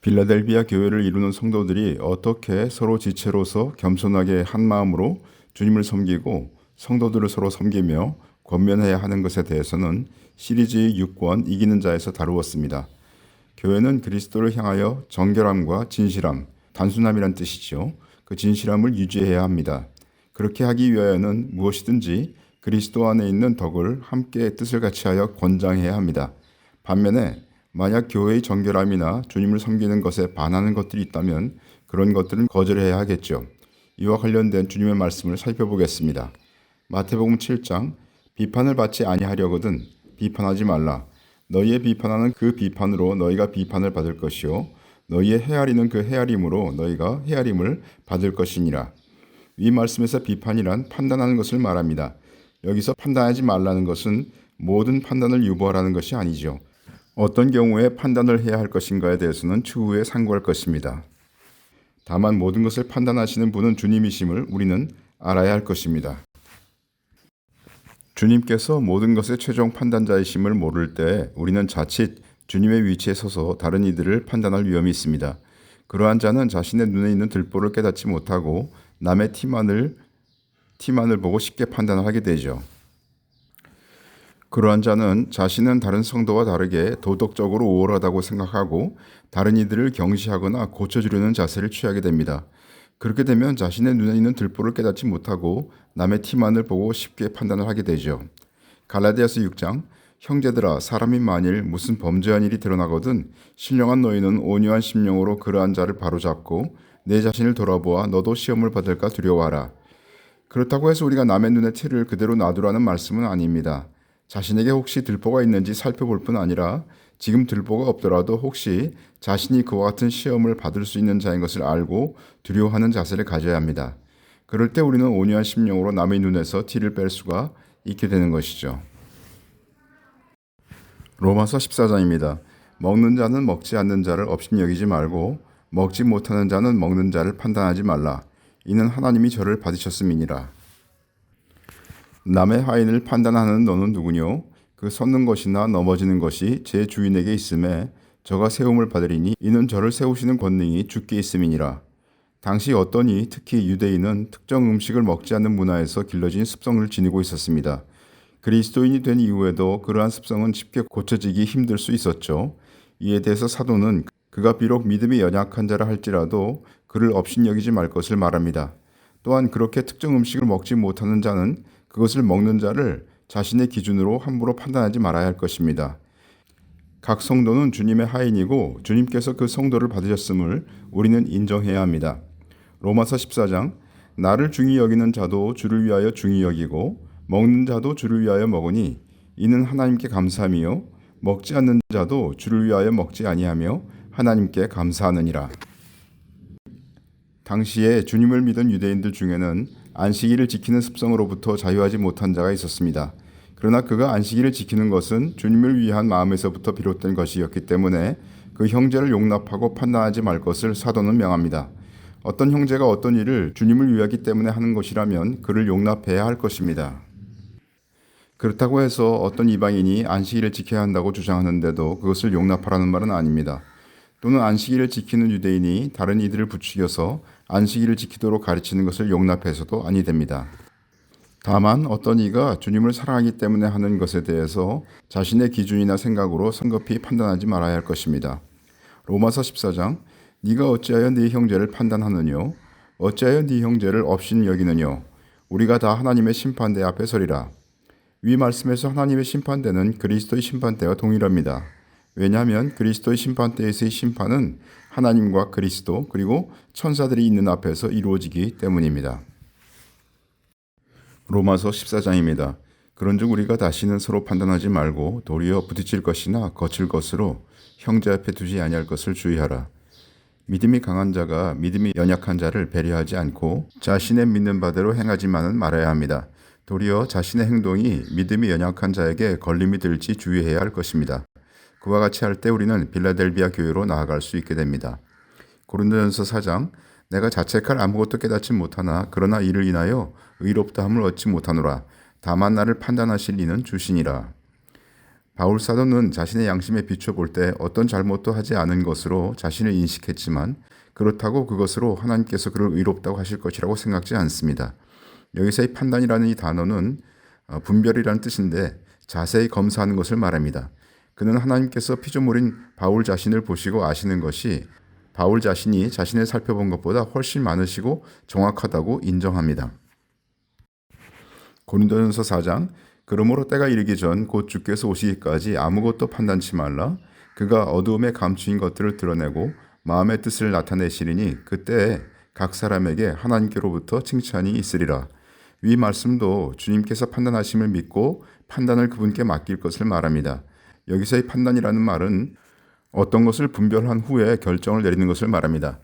빌라델비아 교회를 이루는 성도들이 어떻게 서로 지체로서 겸손하게 한 마음으로 주님을 섬기고 성도들을 서로 섬기며 권면해야 하는 것에 대해서는 시리즈의 6권 이기는 자에서 다루었습니다. 교회는 그리스도를 향하여 정결함과 진실함, 단순함이란 뜻이죠. 그 진실함을 유지해야 합니다. 그렇게 하기 위하여는 무엇이든지 그리스도 안에 있는 덕을 함께 뜻을 같이 하여 권장해야 합니다. 반면에 만약 교회의 정결함이나 주님을 섬기는 것에 반하는 것들이 있다면 그런 것들은 거절해야 하겠죠. 이와 관련된 주님의 말씀을 살펴보겠습니다. 마태복음 7장 비판을 받지 아니하려거든 비판하지 말라. 너희의 비판하는 그 비판으로 너희가 비판을 받을 것이요 너희의 헤아리는 그 헤아림으로 너희가 헤아림을 받을 것이니라. 이 말씀에서 비판이란 판단하는 것을 말합니다. 여기서 판단하지 말라는 것은 모든 판단을 유보하라는 것이 아니죠. 어떤 경우에 판단을 해야 할 것인가에 대해서는 추후에 상고할 것입니다. 다만 모든 것을 판단하시는 분은 주님이심을 우리는 알아야 할 것입니다. 주님께서 모든 것의 최종 판단자이심을 모를 때 우리는 자칫 주님의 위치에 서서 다른 이들을 판단할 위험이 있습니다. 그러한 자는 자신의 눈에 있는 들보를 깨닫지 못하고 남의 티만을 보고 쉽게 판단을 하게 되죠. 그러한 자는 자신은 다른 성도와 다르게 도덕적으로 우월하다고 생각하고 다른 이들을 경시하거나 고쳐주려는 자세를 취하게 됩니다. 그렇게 되면 자신의 눈에 있는 들보를 깨닫지 못하고 남의 티만을 보고 쉽게 판단을 하게 되죠. 갈라디아서 6장 형제들아 사람이 만일 무슨 범죄한 일이 드러나거든 신령한 너희는 온유한 심령으로 그러한 자를 바로잡고 내 자신을 돌아보아 너도 시험을 받을까 두려워하라. 그렇다고 해서 우리가 남의 눈의 티를 그대로 놔두라는 말씀은 아닙니다. 자신에게 혹시 들보가 있는지 살펴볼 뿐 아니라 지금 들보가 없더라도 혹시 자신이 그와 같은 시험을 받을 수 있는 자인 것을 알고 두려워하는 자세를 가져야 합니다. 그럴 때 우리는 온유한 심령으로 남의 눈에서 티를 뺄 수가 있게 되는 것이죠. 로마서 14장입니다. 먹는 자는 먹지 않는 자를 업신여기지 말고 먹지 못하는 자는 먹는 자를 판단하지 말라. 이는 하나님이 저를 받으셨음이니라. 남의 하인을 판단하는 너는 누구뇨? 그 섰는 것이나 넘어지는 것이 제 주인에게 있음에 저가 세움을 받으리니 이는 저를 세우시는 권능이 주께 있음이니라. 당시 어떤 이 특히 유대인은 특정 음식을 먹지 않는 문화에서 길러진 습성을 지니고 있었습니다. 그리스도인이 된 이후에도 그러한 습성은 쉽게 고쳐지기 힘들 수 있었죠. 이에 대해서 사도는 그가 비록 믿음이 연약한 자라 할지라도 그를 업신여기지 말 것을 말합니다. 또한 그렇게 특정 음식을 먹지 못하는 자는 그것을 먹는 자를 자신의 기준으로 함부로 판단하지 말아야 할 것입니다. 각 성도는 주님의 하인이고 주님께서 그 성도를 받으셨음을 우리는 인정해야 합니다. 로마서 14장 나를 중히 여기는 자도 주를 위하여 중히 여기고 먹는 자도 주를 위하여 먹으니 이는 하나님께 감사함이요 먹지 않는 자도 주를 위하여 먹지 아니하며 하나님께 감사하느니라. 당시에 주님을 믿은 유대인들 중에는 안식일을 지키는 습성으로부터 자유하지 못한 자가 있었습니다. 그러나 그가 안식일을 지키는 것은 주님을 위한 마음에서부터 비롯된 것이었기 때문에 그 형제를 용납하고 판단하지 말 것을 사도는 명합니다. 어떤 형제가 어떤 일을 주님을 위하기 때문에 하는 것이라면 그를 용납해야 할 것입니다. 그렇다고 해서 어떤 이방인이 안식일을 지켜야 한다고 주장하는데도 그것을 용납하라는 말은 아닙니다. 또는 안식일을 지키는 유대인이 다른 이들을 부추겨서 안식일을 지키도록 가르치는 것을 용납해서도 아니 됩니다. 다만 어떤 이가 주님을 사랑하기 때문에 하는 것에 대해서 자신의 기준이나 생각으로 성급히 판단하지 말아야 할 것입니다. 로마서 14장 네가 어찌하여 네 형제를 판단하느뇨? 어찌하여 네 형제를 업신 여기느뇨? 우리가 다 하나님의 심판대 앞에 서리라. 위 말씀에서 하나님의 심판대는 그리스도의 심판대와 동일합니다. 왜냐하면 그리스도의 심판대에서의 심판은 하나님과 그리스도 그리고 천사들이 있는 앞에서 이루어지기 때문입니다. 로마서 14장입니다. 그런즉 우리가 다시는 서로 판단하지 말고 도리어 부딪힐 것이나 거칠 것으로 형제 앞에 두지 아니할 것을 주의하라. 믿음이 강한 자가 믿음이 연약한 자를 배려하지 않고 자신의 믿는 바대로 행하지만은 말아야 합니다. 도리어 자신의 행동이 믿음이 연약한 자에게 걸림이 될지 주의해야 할 것입니다. 그와 같이 할 때 우리는 빌라델비아 교회로 나아갈 수 있게 됩니다. 고린도전서 4장 내가 자책할 아무것도 깨닫지 못하나 그러나 이를 인하여 의롭다함을 얻지 못하노라. 다만 나를 판단하실 이는 주시니라. 바울 사도는 자신의 양심에 비춰볼 때 어떤 잘못도 하지 않은 것으로 자신을 인식했지만 그렇다고 그것으로 하나님께서 그를 의롭다고 하실 것이라고 생각지 않습니다. 여기서의 판단이라는 이 단어는 분별이라는 뜻인데 자세히 검사하는 것을 말합니다. 그는 하나님께서 피조물인 바울 자신을 보시고 아시는 것이 바울 자신이 자신을 살펴본 것보다 훨씬 많으시고 정확하다고 인정합니다. 고린도전서 4장 그러므로 때가 이르기 전 곧 주께서 오시기까지 아무것도 판단치 말라. 그가 어두움에 감추인 것들을 드러내고 마음의 뜻을 나타내시리니 그때에 각 사람에게 하나님께로부터 칭찬이 있으리라. 위 말씀도 주님께서 판단하심을 믿고 판단을 그분께 맡길 것을 말합니다. 여기서의 판단이라는 말은 어떤 것을 분별한 후에 결정을 내리는 것을 말합니다.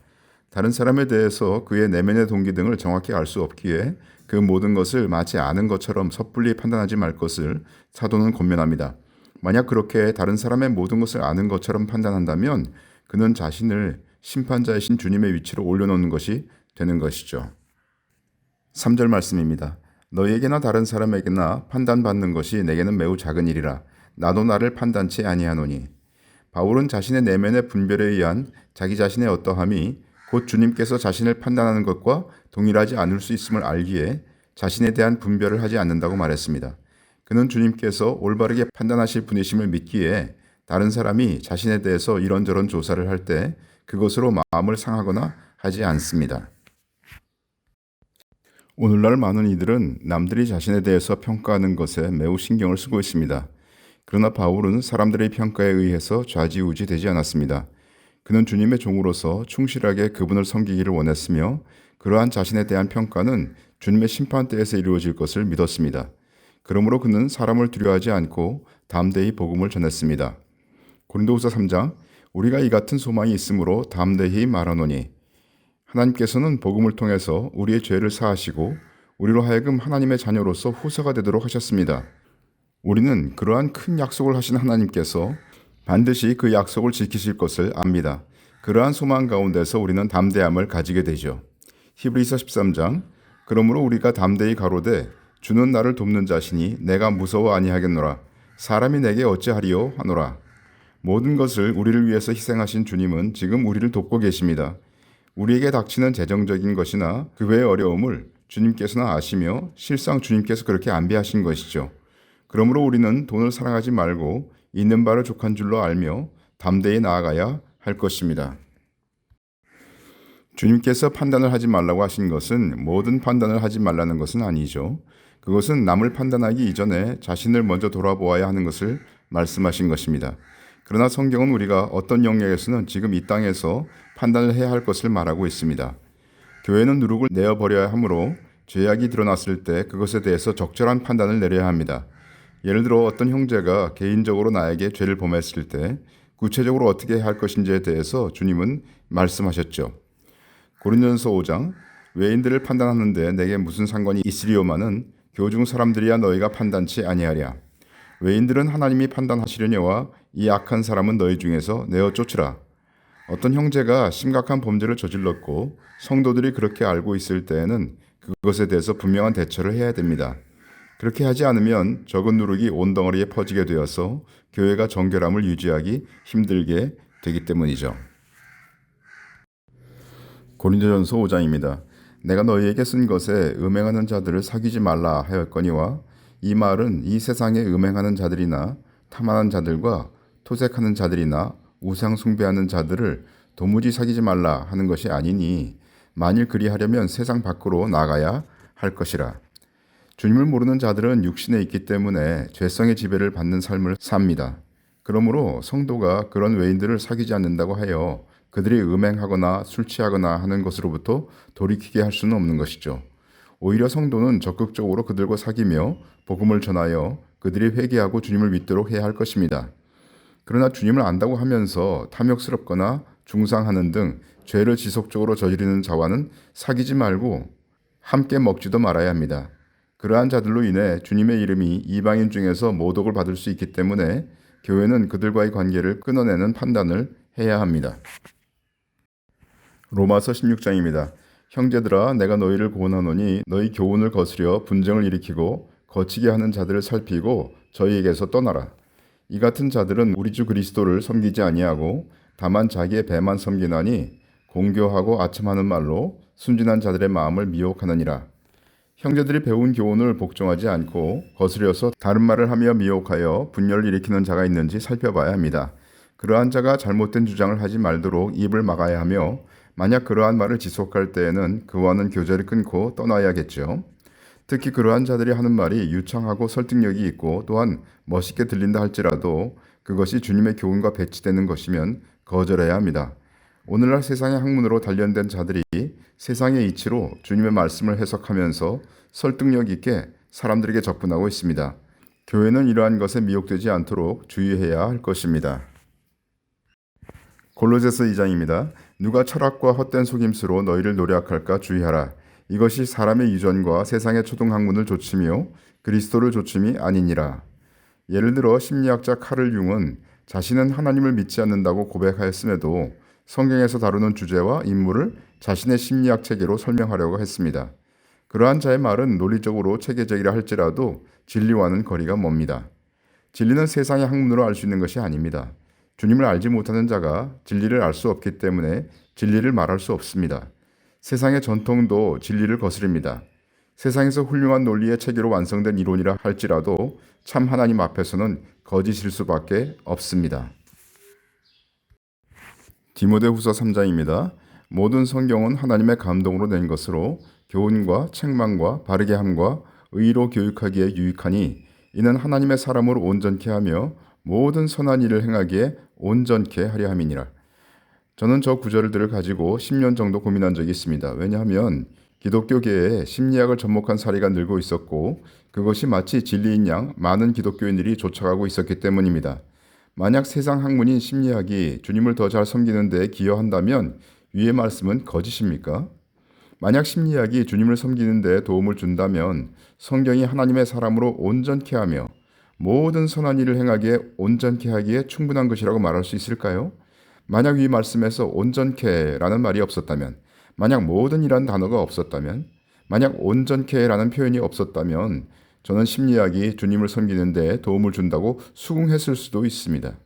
다른 사람에 대해서 그의 내면의 동기 등을 정확히 알 수 없기에 그 모든 것을 마치 아는 것처럼 섣불리 판단하지 말 것을 사도는 권면합니다. 만약 그렇게 다른 사람의 모든 것을 아는 것처럼 판단한다면 그는 자신을 심판자이신 주님의 위치로 올려놓는 것이 되는 것이죠. 3절 말씀입니다. 너희에게나 다른 사람에게나 판단받는 것이 내게는 매우 작은 일이라. 나도 나를 판단치 아니하노니. 바울은 자신의 내면의 분별에 의한 자기 자신의 어떠함이 곧 주님께서 자신을 판단하는 것과 동일하지 않을 수 있음을 알기에 자신에 대한 분별을 하지 않는다고 말했습니다. 그는 주님께서 올바르게 판단하실 분이심을 믿기에 다른 사람이 자신에 대해서 이런저런 조사를 할 때 그것으로 마음을 상하거나 하지 않습니다. 오늘날 많은 이들은 남들이 자신에 대해서 평가하는 것에 매우 신경을 쓰고 있습니다. 그러나 바울은 사람들의 평가에 의해서 좌지우지 되지 않았습니다. 그는 주님의 종으로서 충실하게 그분을 섬기기를 원했으며 그러한 자신에 대한 평가는 주님의 심판대에서 이루어질 것을 믿었습니다. 그러므로 그는 사람을 두려워하지 않고 담대히 복음을 전했습니다. 고린도후서 3장 우리가 이 같은 소망이 있으므로 담대히 말하노니 하나님께서는 복음을 통해서 우리의 죄를 사하시고 우리로 하여금 하나님의 자녀로서 후사가 되도록 하셨습니다. 우리는 그러한 큰 약속을 하신 하나님께서 반드시 그 약속을 지키실 것을 압니다. 그러한 소망 가운데서 우리는 담대함을 가지게 되죠. 히브리서 13장 그러므로 우리가 담대히 가로되 주는 나를 돕는 자시니 내가 무서워 아니하겠노라. 사람이 내게 어찌하리요 하노라. 모든 것을 우리를 위해서 희생하신 주님은 지금 우리를 돕고 계십니다. 우리에게 닥치는 재정적인 것이나 그 외의 어려움을 주님께서는 아시며 실상 주님께서 그렇게 안배하신 것이죠. 그러므로 우리는 돈을 사랑하지 말고 있는 바를 족한 줄로 알며 담대히 나아가야 할 것입니다. 주님께서 판단을 하지 말라고 하신 것은 모든 판단을 하지 말라는 것은 아니죠. 그것은 남을 판단하기 이전에 자신을 먼저 돌아보아야 하는 것을 말씀하신 것입니다. 그러나 성경은 우리가 어떤 영역에서는 지금 이 땅에서 판단을 해야 할 것을 말하고 있습니다. 교회는 누룩을 내어버려야 하므로 죄악이 드러났을 때 그것에 대해서 적절한 판단을 내려야 합니다. 예를 들어 어떤 형제가 개인적으로 나에게 죄를 범했을 때 구체적으로 어떻게 해야 할 것인지에 대해서 주님은 말씀하셨죠. 고린도전서 5장 외인들을 판단하는데 내게 무슨 상관이 있으리요마는 교중 사람들이야 너희가 판단치 아니하랴. 외인들은 하나님이 판단하시려니와 이 악한 사람은 너희 중에서 내어 쫓으라. 어떤 형제가 심각한 범죄를 저질렀고 성도들이 그렇게 알고 있을 때에는 그것에 대해서 분명한 대처를 해야 됩니다. 그렇게 하지 않으면 적은 누룩이 온 덩어리에 퍼지게 되어서 교회가 정결함을 유지하기 힘들게 되기 때문이죠. 고린도전서 5장입니다. 내가 너희에게 쓴 것에 음행하는 자들을 사귀지 말라 하였거니와 이 말은 이 세상에 음행하는 자들이나 탐하는 자들과 토색하는 자들이나 우상 숭배하는 자들을 도무지 사귀지 말라 하는 것이 아니니 만일 그리하려면 세상 밖으로 나가야 할 것이라. 주님을 모르는 자들은 육신에 있기 때문에 죄성의 지배를 받는 삶을 삽니다. 그러므로 성도가 그런 외인들을 사귀지 않는다고 하여 그들이 음행하거나 술 취하거나 하는 것으로부터 돌이키게 할 수는 없는 것이죠. 오히려 성도는 적극적으로 그들과 사귀며 복음을 전하여 그들이 회개하고 주님을 믿도록 해야 할 것입니다. 그러나 주님을 안다고 하면서 탐욕스럽거나 중상하는 등 죄를 지속적으로 저지르는 자와는 사귀지 말고 함께 먹지도 말아야 합니다. 그러한 자들로 인해 주님의 이름이 이방인 중에서 모독을 받을 수 있기 때문에 교회는 그들과의 관계를 끊어내는 판단을 해야 합니다. 로마서 16장입니다. 형제들아 내가 너희를 고원하노니 너희 교훈을 거스려 분쟁을 일으키고 거치게 하는 자들을 살피고 저희에게서 떠나라. 이 같은 자들은 우리 주 그리스도를 섬기지 아니하고 다만 자기의 배만 섬기나니 공교하고 아첨하는 말로 순진한 자들의 마음을 미혹하느니라. 형제들이 배운 교훈을 복종하지 않고 거스려서 다른 말을 하며 미혹하여 분열을 일으키는 자가 있는지 살펴봐야 합니다. 그러한 자가 잘못된 주장을 하지 말도록 입을 막아야 하며 만약 그러한 말을 지속할 때에는 그와는 교제를 끊고 떠나야겠죠. 특히 그러한 자들이 하는 말이 유창하고 설득력이 있고 또한 멋있게 들린다 할지라도 그것이 주님의 교훈과 배치되는 것이면 거절해야 합니다. 오늘날 세상의 학문으로 단련된 자들이 세상의 이치로 주님의 말씀을 해석하면서 설득력 있게 사람들에게 접근하고 있습니다. 교회는 이러한 것에 미혹되지 않도록 주의해야 할 것입니다. 골로새서 2장입니다. 누가 철학과 헛된 속임수로 너희를 노략할까 주의하라. 이것이 사람의 유전과 세상의 초등학문을 조치며 그리스도를 조침이 아니니라. 예를 들어 심리학자 카를 융은 자신은 하나님을 믿지 않는다고 고백하였음에도 성경에서 다루는 주제와 인물을 자신의 심리학 체계로 설명하려고 했습니다. 그러한 자의 말은 논리적으로 체계적이라 할지라도 진리와는 거리가 멉니다. 진리는 세상의 학문으로 알 수 있는 것이 아닙니다. 주님을 알지 못하는 자가 진리를 알 수 없기 때문에 진리를 말할 수 없습니다. 세상의 전통도 진리를 거스립니다. 세상에서 훌륭한 논리의 체계로 완성된 이론이라 할지라도 참 하나님 앞에서는 거짓일 수밖에 없습니다. 디모데후서 3장입니다. 모든 성경은 하나님의 감동으로 낸 것으로 교훈과 책망과 바르게 함과 의로 교육하기에 유익하니 이는 하나님의 사람을 온전케 하며 모든 선한 일을 행하기에 온전케 하려 함이니라. 저는 저 구절들을 가지고 10년 정도 고민한 적이 있습니다. 왜냐하면 기독교계에 심리학을 접목한 사례가 늘고 있었고 그것이 마치 진리인 양 많은 기독교인들이 쫓아가고 있었기 때문입니다. 만약 세상 학문인 심리학이 주님을 더 잘 섬기는 데 기여한다면 위의 말씀은 거짓입니까? 만약 심리학이 주님을 섬기는 데 도움을 준다면 성경이 하나님의 사람으로 온전케 하며 모든 선한 일을 행하기에 온전케 하기에 충분한 것이라고 말할 수 있을까요? 만약 위 말씀에서 온전케라는 말이 없었다면, 만약 모든 이란 단어가 없었다면, 만약 온전케라는 표현이 없었다면 저는 심리학이 주님을 섬기는 데 도움을 준다고 수긍했을 수도 있습니다.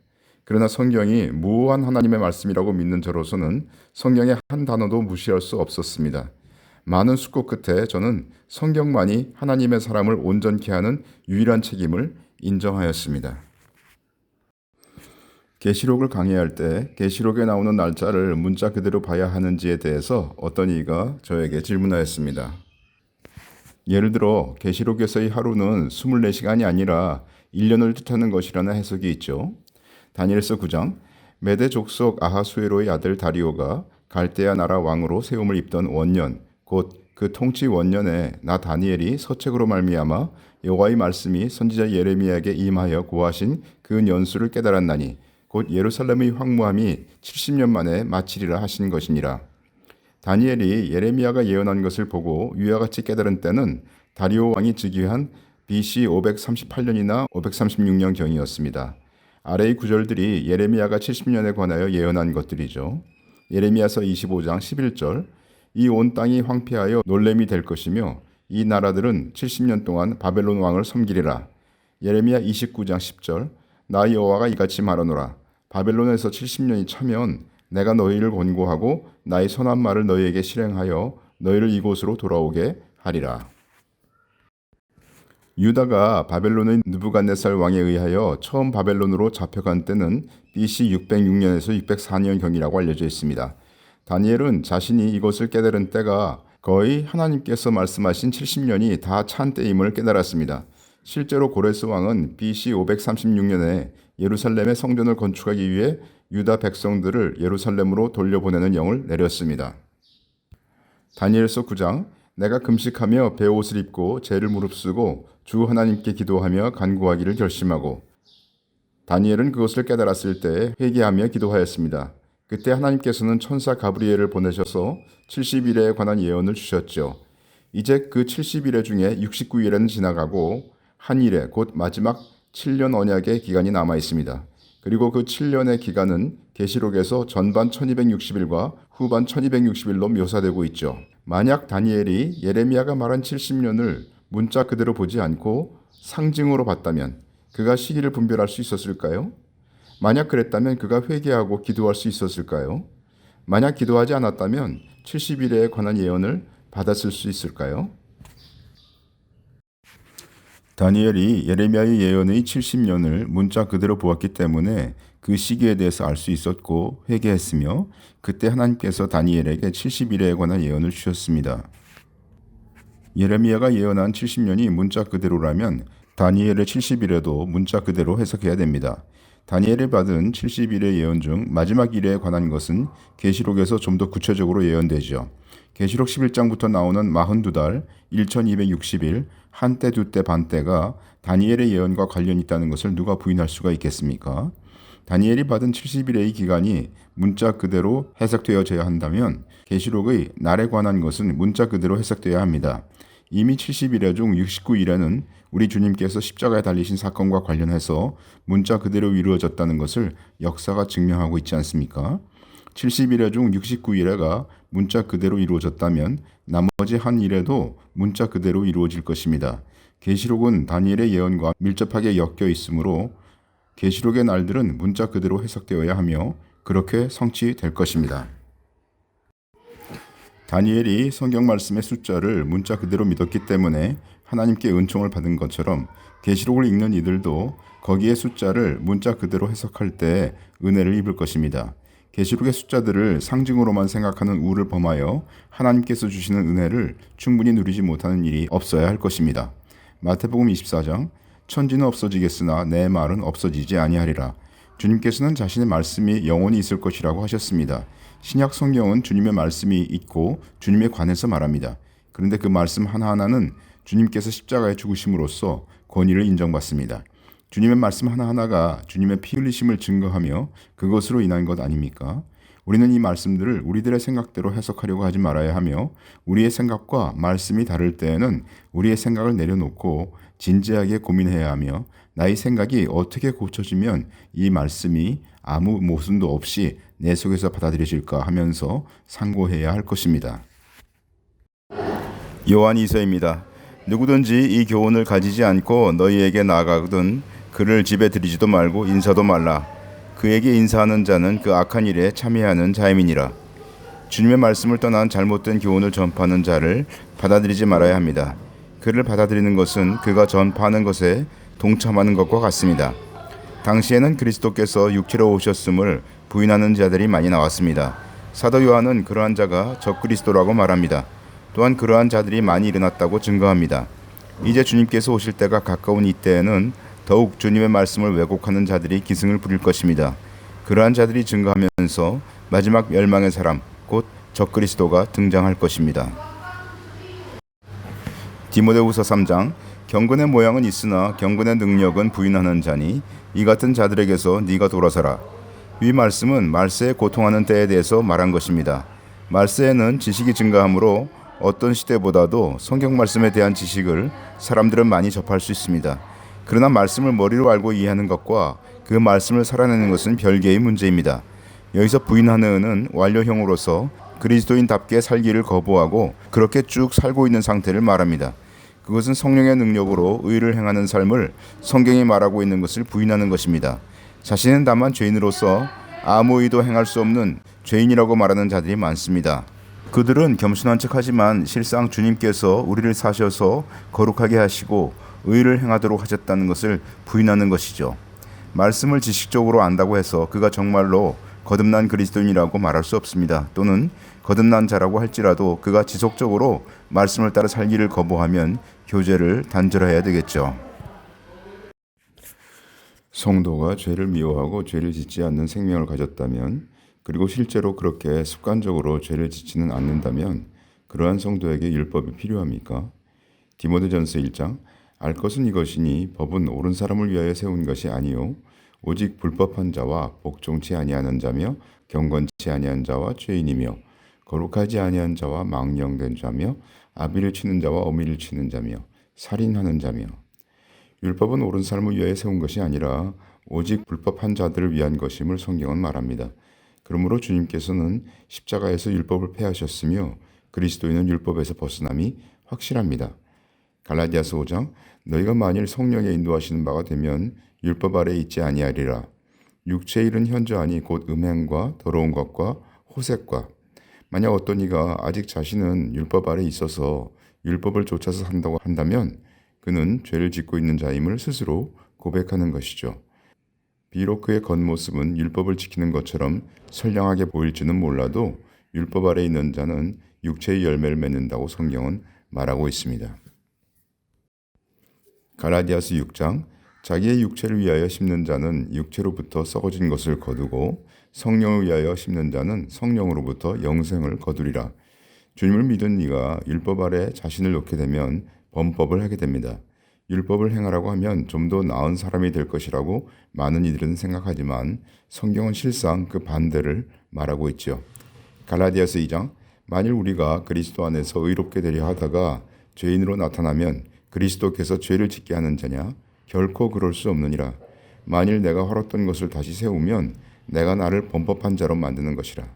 그러나 성경이 무한 하나님의 말씀이라고 믿는 저로서는 성경의 한 단어도 무시할 수 없었습니다. 많은 숙고 끝에 저는 성경만이 하나님의 사람을 온전케 하는 유일한 책임을 인정하였습니다. 계시록을 강의할 때 계시록에 나오는 날짜를 문자 그대로 봐야 하는지에 대해서 어떤 이가 저에게 질문하였습니다. 예를 들어 계시록에서의 하루는 24시간이 아니라 1년을 뜻하는 것이라는 해석이 있죠. 다니엘서 9장 메대 족속 아하수에로의 아들 다리오가 갈대아 나라 왕으로 세움을 입던 원년 곧 그 통치 원년에 나 다니엘이 서책으로 말미암아 여호와의 말씀이 선지자 예레미야에게 임하여 고하신 그 년수를 깨달았나니 곧 예루살렘의 황무함이 70년 만에 마치리라 하신 것이니라. 다니엘이 예레미야가 예언한 것을 보고 위와 같이 깨달은 때는 다리오 왕이 즉위한 BC 538년이나 536년 경이었습니다. 아래의 구절들이 예레미야가 70년에 관하여 예언한 것들이죠. 예레미야서 25장 11절 이 온 땅이 황폐하여 놀램이 될 것이며 이 나라들은 70년 동안 바벨론 왕을 섬기리라. 예레미야 29장 10절 나 여호와가 이같이 말하노라. 바벨론에서 70년이 차면 내가 너희를 권고하고 나의 선한 말을 너희에게 실행하여 너희를 이곳으로 돌아오게 하리라. 유다가 바벨론의 느부갓네살 왕에 의하여 처음 바벨론으로 잡혀간 때는 BC 606년에서 604년경이라고 알려져 있습니다. 다니엘은 자신이 이것을 깨달은 때가 거의 하나님께서 말씀하신 70년이 다 찬 때임을 깨달았습니다. 실제로 고레스 왕은 BC 536년에 예루살렘의 성전을 건축하기 위해 유다 백성들을 예루살렘으로 돌려보내는 영을 내렸습니다. 다니엘서 9장 내가 금식하며 베옷을 입고 죄를 무릅쓰고 주 하나님께 기도하며 간구하기를 결심하고 다니엘은 그것을 깨달았을 때 회개하며 기도하였습니다. 그때 하나님께서는 천사 가브리엘을 보내셔서 70일에 관한 예언을 주셨죠. 이제 그 70일의 중에 69일에는 지나가고 한 일에 곧 마지막 7년 언약의 기간이 남아 있습니다. 그리고 그 7년의 기간은 계시록에서 전반 1260일과 후반 1260일로 묘사되고 있죠. 만약 다니엘이 예레미야가 말한 70년을 문자 그대로 보지 않고 상징으로 봤다면 그가 시기를 분별할 수 있었을까요? 만약 그랬다면 그가 회개하고 기도할 수 있었을까요? 만약 기도하지 않았다면 70일에 관한 예언을 받았을 수 있을까요? 다니엘이 예레미야의 예언의 70년을 문자 그대로 보았기 때문에 그 시기에 대해서 알 수 있었고 회개했으며 그때 하나님께서 다니엘에게 70일에 관한 예언을 주셨습니다. 예레미야가 예언한 70년이 문자 그대로라면 다니엘의 70일에도 문자 그대로 해석해야 됩니다. 다니엘이 받은 70일의 예언 중 마지막 일에 관한 것은 계시록에서 좀 더 구체적으로 예언되죠. 계시록 11장부터 나오는 42달, 1260일, 한때 두때 반때가 다니엘의 예언과 관련이 있다는 것을 누가 부인할 수가 있겠습니까? 다니엘이 받은 70일의 기간이 문자 그대로 해석되어져야 한다면 계시록의 날에 관한 것은 문자 그대로 해석되어야 합니다. 이미 70일의 중 69일에는 우리 주님께서 십자가에 달리신 사건과 관련해서 문자 그대로 이루어졌다는 것을 역사가 증명하고 있지 않습니까? 70일의 중 69일에가 문자 그대로 이루어졌다면 나머지 한 일에도 문자 그대로 이루어질 것입니다. 계시록은 다니엘의 예언과 밀접하게 엮여 있으므로 계시록의 날들은 문자 그대로 해석되어야 하며 그렇게 성취될 것입니다. 다니엘이 성경 말씀의 숫자를 문자 그대로 믿었기 때문에 하나님께 은총을 받은 것처럼 계시록을 읽는 이들도 거기에 숫자를 문자 그대로 해석할 때 은혜를 입을 것입니다. 계시록의 숫자들을 상징으로만 생각하는 우를 범하여 하나님께서 주시는 은혜를 충분히 누리지 못하는 일이 없어야 할 것입니다. 마태복음 24장 천지는 없어지겠으나 내 말은 없어지지 아니하리라. 주님께서는 자신의 말씀이 영원히 있을 것이라고 하셨습니다. 신약 성경은 주님의 말씀이 있고 주님에 관해서 말합니다. 그런데 그 말씀 하나하나는 주님께서 십자가에 죽으심으로써 권위를 인정받습니다. 주님의 말씀 하나하나가 주님의 피 흘리심을 증거하며 그것으로 인한 것 아닙니까? 우리는 이 말씀들을 우리들의 생각대로 해석하려고 하지 말아야 하며 우리의 생각과 말씀이 다를 때에는 우리의 생각을 내려놓고 진지하게 고민해야 하며 나의 생각이 어떻게 고쳐지면 이 말씀이 아무 모순도 없이 내 속에서 받아들여질까 하면서 상고해야 할 것입니다. 요한 2서입니다. 누구든지 이 교훈을 가지지 않고 너희에게 나아가거든 그를 집에 들이지도 말고 인사도 말라. 그에게 인사하는 자는 그 악한 일에 참여하는 자임이니라. 주님의 말씀을 떠난 잘못된 교훈을 전파하는 자를 받아들이지 말아야 합니다. 그를 받아들이는 것은 그가 전파하는 것에 동참하는 것과 같습니다. 당시에는 그리스도께서 육체로 오셨음을 부인하는 자들이 많이 나왔습니다. 사도 요한은 그러한 자가 적그리스도라고 말합니다. 또한 그러한 자들이 많이 일어났다고 증거합니다. 이제 주님께서 오실 때가 가까운 이때에는 더욱 주님의 말씀을 왜곡하는 자들이 기승을 부릴 것입니다. 그러한 자들이 증거하면서 마지막 멸망의 사람, 곧 적그리스도가 등장할 것입니다. 디모데후서 3장 경건의 모양은 있으나 경건의 능력은 부인하는 자니 이 같은 자들에게서 네가 돌아서라. 이 말씀은 말세에 고통하는 때에 대해서 말한 것입니다. 말세에는 지식이 증가하므로 어떤 시대보다도 성경 말씀에 대한 지식을 사람들은 많이 접할 수 있습니다. 그러나 말씀을 머리로 알고 이해하는 것과 그 말씀을 살아내는 것은 별개의 문제입니다. 여기서 부인하는은 완료형으로서 그리스도인답게 살기를 거부하고 그렇게 쭉 살고 있는 상태를 말합니다. 그것은 성령의 능력으로 의를 행하는 삶을 성경이 말하고 있는 것을 부인하는 것입니다. 자신은 다만 죄인으로서 아무 의도 행할 수 없는 죄인이라고 말하는 자들이 많습니다. 그들은 겸손한 척하지만 실상 주님께서 우리를 사셔서 거룩하게 하시고 의를 행하도록 하셨다는 것을 부인하는 것이죠. 말씀을 지식적으로 안다고 해서 그가 정말로 거듭난 그리스도인이라고 말할 수 없습니다. 또는 거듭난 자라고 할지라도 그가 지속적으로 말씀을 따라 살기를 거부하면 교제를 단절해야 되겠죠. 성도가 죄를 미워하고 죄를 짓지 않는 생명을 가졌다면 그리고 실제로 그렇게 습관적으로 죄를 짓지는 않는다면 그러한 성도에게 율법이 필요합니까? 디모데전서 1장 알 것은 이것이니 법은 옳은 사람을 위하여 세운 것이 아니요 오직 불법한 자와 복종치 아니하는 자며 경건치 아니한 자와 죄인이며 거룩하지 아니한 자와 망령된 자며 아비를 치는 자와 어미를 치는 자며 살인하는 자며 율법은 옳은 사람을 위하여 세운 것이 아니라 오직 불법한 자들을 위한 것임을 성경은 말합니다. 그러므로 주님께서는 십자가에서 율법을 폐하셨으며 그리스도인은 율법에서 벗어남이 확실합니다. 갈라디아서 5장 너희가 만일 성령에 인도하시는 바가 되면 율법 아래 있지 아니하리라. 육체의 일은 현저하니 곧 음행과 더러운 것과 호색과 만약 어떤 이가 아직 자신은 율법 아래 있어서 율법을 쫓아서 산다고 한다면 그는 죄를 짓고 있는 자임을 스스로 고백하는 것이죠. 비록 그의 겉모습은 율법을 지키는 것처럼 선량하게 보일지는 몰라도 율법 아래 있는 자는 육체의 열매를 맺는다고 성경은 말하고 있습니다. 갈라디아서 6장 자기의 육체를 위하여 심는 자는 육체로부터 썩어진 것을 거두고 성령을 위하여 심는 자는 성령으로부터 영생을 거두리라. 주님을 믿은 이가 율법 아래 자신을 놓게 되면 범법을 하게 됩니다. 율법을 행하라고 하면 좀 더 나은 사람이 될 것이라고 많은 이들은 생각하지만 성경은 실상 그 반대를 말하고 있죠. 갈라디아서 2장 만일 우리가 그리스도 안에서 의롭게 되려 하다가 죄인으로 나타나면 그리스도께서 죄를 짓게 하는 자냐? 결코 그럴 수 없느니라. 만일 내가 헐었던 것을 다시 세우면 내가 나를 범법한 자로 만드는 것이라.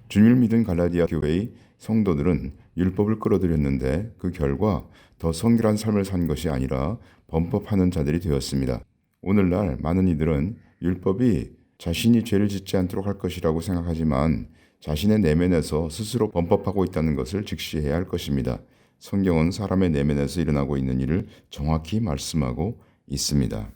주님을 믿은 갈라디아 교회의 성도들은 율법을 끌어들였는데 그 결과 더 성결한 삶을 산 것이 아니라 범법하는 자들이 되었습니다. 오늘날 많은 이들은 율법이 자신이 죄를 짓지 않도록 할 것이라고 생각하지만 자신의 내면에서 스스로 범법하고 있다는 것을 직시해야 할 것입니다. 성경은 사람의 내면에서 일어나고 있는 일을 정확히 말씀하고 있습니다.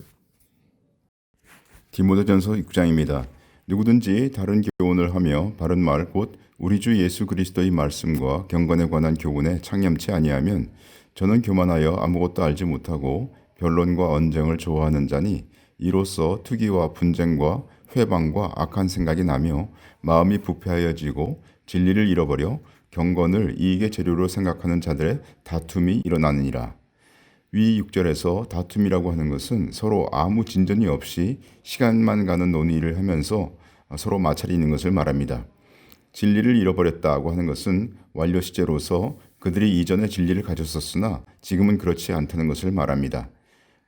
디모데전서 6장입니다. 누구든지 다른 교훈을 하며 바른 말 곧 우리 주 예수 그리스도의 말씀과 경건에 관한 교훈에 창념치 아니하면 저는 교만하여 아무것도 알지 못하고 변론과 언쟁을 좋아하는 자니 이로써 투기와 분쟁과 회방과 악한 생각이 나며 마음이 부패하여지고 진리를 잃어버려 경건을 이익의 재료로 생각하는 자들의 다툼이 일어나느니라. 위 6절에서 다툼이라고 하는 것은 서로 아무 진전이 없이 시간만 가는 논의를 하면서 서로 마찰이 있는 것을 말합니다. 진리를 잃어버렸다고 하는 것은 완료 시제로서 그들이 이전에 진리를 가졌었으나 지금은 그렇지 않다는 것을 말합니다.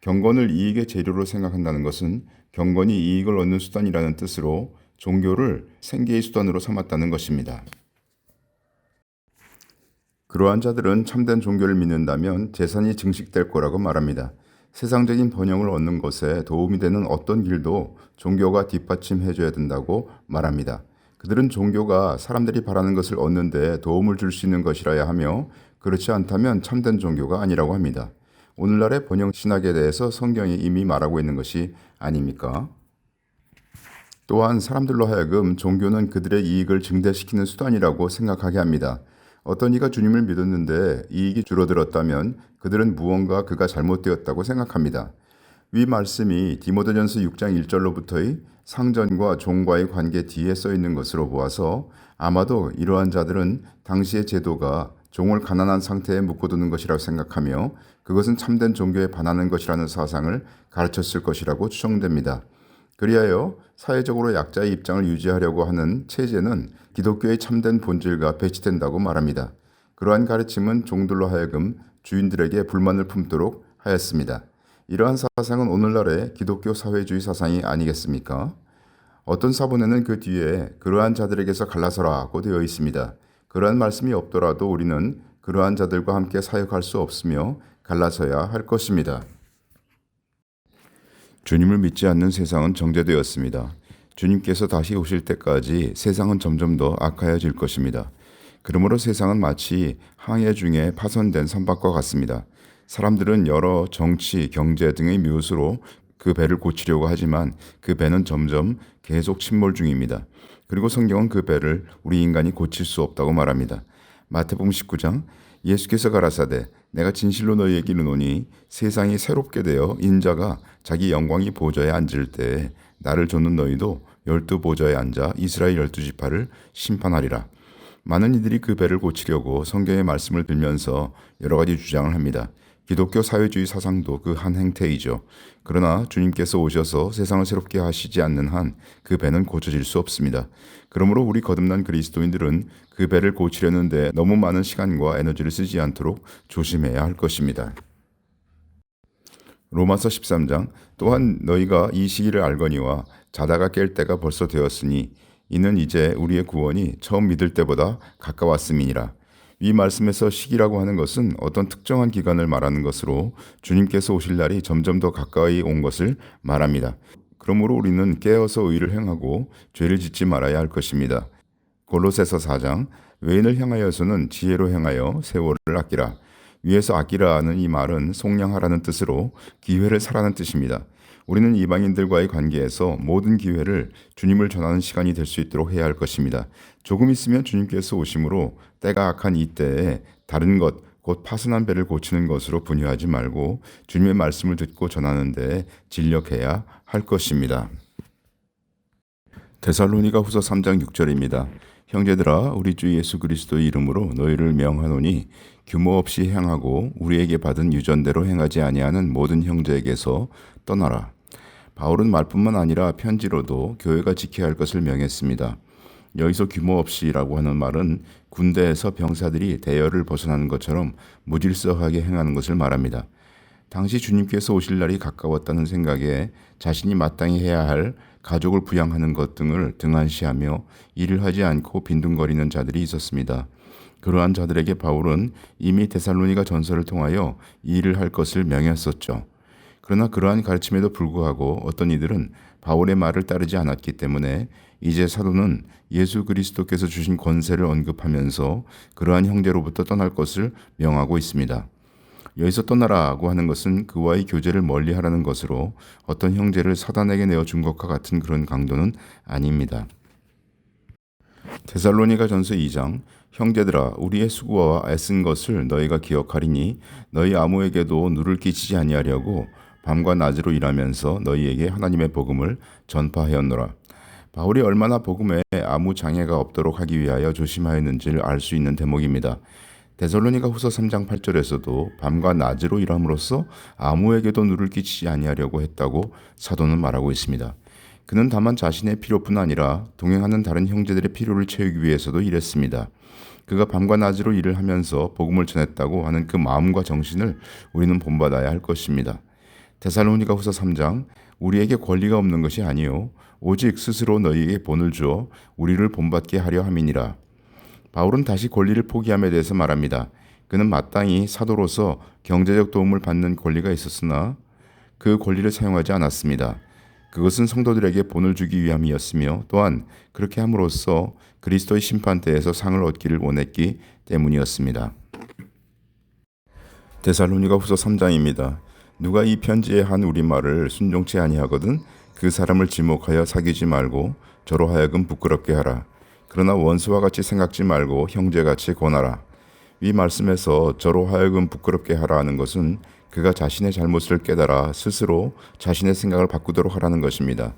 경건을 이익의 재료로 생각한다는 것은 경건이 이익을 얻는 수단이라는 뜻으로 종교를 생계의 수단으로 삼았다는 것입니다. 그러한 자들은 참된 종교를 믿는다면 재산이 증식될 거라고 말합니다. 세상적인 번영을 얻는 것에 도움이 되는 어떤 길도 종교가 뒷받침해줘야 된다고 말합니다. 그들은 종교가 사람들이 바라는 것을 얻는 데 도움을 줄 수 있는 것이라야 하며 그렇지 않다면 참된 종교가 아니라고 합니다. 오늘날의 번영 신학에 대해서 성경이 이미 말하고 있는 것이 아닙니까? 또한 사람들로 하여금 종교는 그들의 이익을 증대시키는 수단이라고 생각하게 합니다. 어떤 이가 주님을 믿었는데 이익이 줄어들었다면 그들은 무언가 그가 잘못되었다고 생각합니다. 위 말씀이 디모데전서 6장 1절로부터의 상전과 종과의 관계 뒤에 써 있는 것으로 보아서 아마도 이러한 자들은 당시의 제도가 종을 가난한 상태에 묶어두는 것이라고 생각하며 그것은 참된 종교에 반하는 것이라는 사상을 가르쳤을 것이라고 추정됩니다. 그리하여 사회적으로 약자의 입장을 유지하려고 하는 체제는 기독교의 참된 본질과 배치된다고 말합니다. 그러한 가르침은 종들로 하여금 주인들에게 불만을 품도록 하였습니다. 이러한 사상은 오늘날의 기독교 사회주의 사상이 아니겠습니까? 어떤 사본에는 그 뒤에 그러한 자들에게서 갈라서라고 되어 있습니다. 그러한 말씀이 없더라도 우리는 그러한 자들과 함께 사역할 수 없으며 갈라서야 할 것입니다. 주님을 믿지 않는 세상은 정죄되었습니다. 주님께서 다시 오실 때까지 세상은 점점 더 악하여질 것입니다. 그러므로 세상은 마치 항해 중에 파손된 선박과 같습니다. 사람들은 여러 정치, 경제 등의 묘수로 그 배를 고치려고 하지만 그 배는 점점 계속 침몰 중입니다. 그리고 성경은 그 배를 우리 인간이 고칠 수 없다고 말합니다. 마태복음 19장 예수께서 가라사대 내가 진실로 너희에게 이르노니 세상이 새롭게 되어 인자가 자기 영광이 보좌에 앉을 때에 나를 좇는 너희도 12 보좌에 앉아 이스라엘 12지파를 심판하리라. 많은 이들이 그 배를 고치려고 성경의 말씀을 빌면서 여러 가지 주장을 합니다. 기독교 사회주의 사상도 그 한 행태이죠. 그러나 주님께서 오셔서 세상을 새롭게 하시지 않는 한 그 배는 고쳐질 수 없습니다. 그러므로 우리 거듭난 그리스도인들은 그 배를 고치려는데 너무 많은 시간과 에너지를 쓰지 않도록 조심해야 할 것입니다. 로마서 13장 또한 너희가 이 시기를 알거니와 자다가 깰 때가 벌써 되었으니 이는 이제 우리의 구원이 처음 믿을 때보다 가까웠음이니라. 이 말씀에서 시기라고 하는 것은 어떤 특정한 기간을 말하는 것으로 주님께서 오실 날이 점점 더 가까이 온 것을 말합니다. 그러므로 우리는 깨어서 의를 행하고 죄를 짓지 말아야 할 것입니다. 골로새서 4장 외인을 향하여서는 지혜로 행하여 세월을 아끼라. 위에서 아끼라는 이 말은 속량하라는 뜻으로 기회를 사라는 뜻입니다. 우리는 이방인들과의 관계에서 모든 기회를 주님을 전하는 시간이 될 수 있도록 해야 할 것입니다. 조금 있으면 주님께서 오심으로 때가 악한 이 때에 다른 것, 곧 파손한 배를 고치는 것으로 분유하지 말고 주님의 말씀을 듣고 전하는 데 진력해야 할 것입니다. 데살로니가 후서 3장 6절입니다. 형제들아 우리 주 예수 그리스도의 이름으로 너희를 명하노니 규모 없이 행하고 우리에게 받은 유전대로 행하지 아니하는 모든 형제에게서 떠나라. 바울은 말뿐만 아니라 편지로도 교회가 지켜야 할 것을 명했습니다. 여기서 규모 없이라고 하는 말은 군대에서 병사들이 대열을 벗어나는 것처럼 무질서하게 행하는 것을 말합니다. 당시 주님께서 오실 날이 가까웠다는 생각에 자신이 마땅히 해야 할 가족을 부양하는 것 등을 등한시하며 일을 하지 않고 빈둥거리는 자들이 있었습니다. 그러한 자들에게 바울은 이미 데살로니가 전서를 통하여 이 일을 할 것을 명했었죠. 그러나 그러한 가르침에도 불구하고 어떤 이들은 바울의 말을 따르지 않았기 때문에 이제 사도는 예수 그리스도께서 주신 권세를 언급하면서 그러한 형제로부터 떠날 것을 명하고 있습니다. 여기서 떠나라고 하는 것은 그와의 교제를 멀리하라는 것으로 어떤 형제를 사단에게 내어준 것과 같은 그런 강도는 아닙니다. 데살로니가 전서 2장 형제들아 우리의 수고와 애쓴 것을 너희가 기억하리니 너희 아무에게도 누를 끼치지 아니하려고 밤과 낮으로 일하면서 너희에게 하나님의 복음을 전파하였노라. 바울이 얼마나 복음에 아무 장애가 없도록 하기 위하여 조심하였는지를 알 수 있는 대목입니다. 데살로니가 후서 3장 8절에서도 밤과 낮으로 일함으로써 아무에게도 누를 끼치지 아니하려고 했다고 사도는 말하고 있습니다. 그는 다만 자신의 필요뿐 아니라 동행하는 다른 형제들의 필요를 채우기 위해서도 일했습니다. 그가 밤과 낮으로 일을 하면서 복음을 전했다고 하는 그 마음과 정신을 우리는 본받아야 할 것입니다. 데살로니가 후서 3장 우리에게 권리가 없는 것이 아니요 오직 스스로 너희에게 본을 주어 우리를 본받게 하려 함이니라. 바울은 다시 권리를 포기함에 대해서 말합니다. 그는 마땅히 사도로서 경제적 도움을 받는 권리가 있었으나 그 권리를 사용하지 않았습니다. 그것은 성도들에게 본을 주기 위함이었으며 또한 그렇게 함으로써 그리스도의 심판대에서 상을 얻기를 원했기 때문이었습니다. 데살로니가 후서 3장입니다. 누가 이 편지에 한 우리말을 순종치 아니하거든 그 사람을 지목하여 사귀지 말고 저로 하여금 부끄럽게 하라. 그러나 원수와 같이 생각지 말고 형제같이 권하라. 이 말씀에서 저로 하여금 부끄럽게 하라 하는 것은 그가 자신의 잘못을 깨달아 스스로 자신의 생각을 바꾸도록 하라는 것입니다.